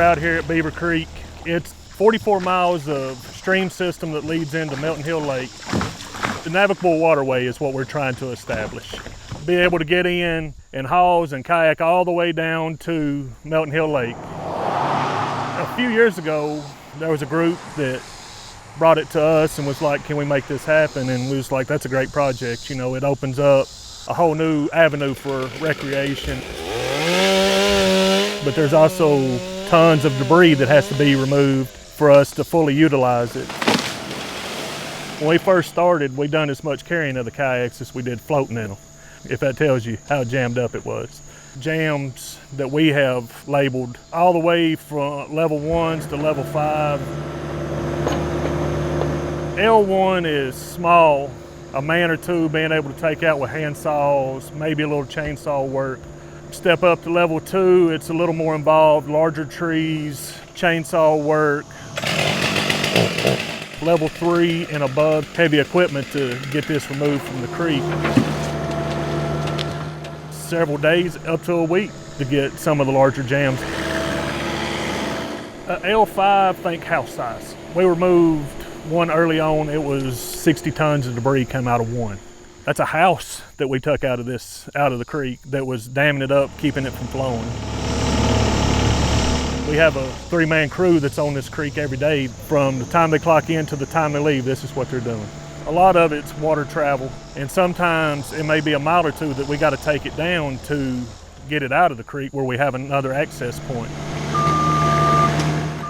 We're out here at Beaver Creek. It's 44 miles of stream system that leads into Melton Hill Lake. The navigable waterway is what we're trying to establish. Be able to get in and hawse and kayak all the way down to Melton Hill Lake. A few years ago, there was a group that brought it to us and was like, can we make this happen? And we was like, that's a great project. You know, it opens up a whole new avenue for recreation. But there's also tons of debris that has to be removed for us to fully utilize it. When we first started, we done as much carrying of the kayaks as we did floating in them, if that tells you how jammed up it was. Jams that we have labeled all the way from level 1s to level 5. L1 is small, a man or two being able to take out with hand saws, maybe a little chainsaw work. Step up to level 2, it's a little more involved, larger trees, chainsaw work. Level 3 and above, heavy equipment to get this removed from the creek. Several days up to a week to get some of the larger jams. L5, think house size. We removed one early on, it was 60 tons of debris came out of one. That's a house that we took out of the creek that was damming it up, keeping it from flowing. We have a 3-man crew that's on this creek every day. From the time they clock in to the time they leave, this is what they're doing. A lot of it's water travel, and sometimes it may be a mile or two that we got to take it down to get it out of the creek where we have another access point.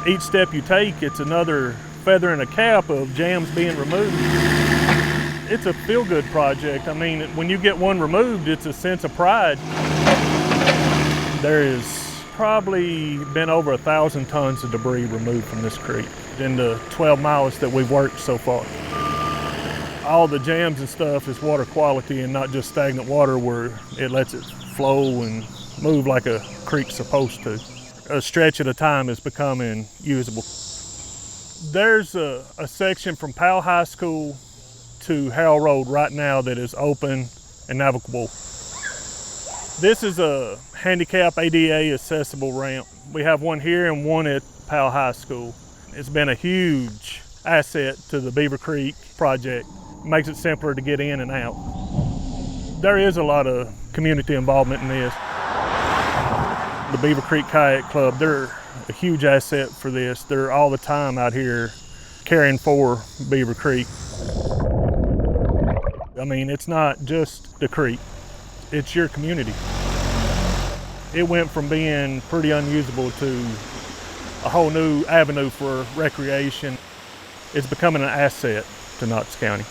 Each step you take, it's another feather in a cap of jams being removed. It's a feel-good project. I mean, when you get one removed, it's a sense of pride. There is probably been over 1,000 tons of debris removed from this creek in the 12 miles that we've worked so far. All the jams and stuff is water quality and not just stagnant water where it lets it flow and move like a creek's supposed to. A stretch at a time is becoming usable. There's a section from Powell High School to Harold Road right now that is open and navigable. This is a handicap ADA accessible ramp. We have one here and one at Powell High School. It's been a huge asset to the Beaver Creek project. It makes it simpler to get in and out. There is a lot of community involvement in this. The Beaver Creek Kayak Club, they're a huge asset for this. They're all the time out here caring for Beaver Creek. I mean, it's not just the creek, it's your community. It went from being pretty unusable to a whole new avenue for recreation. It's becoming an asset to Knox County.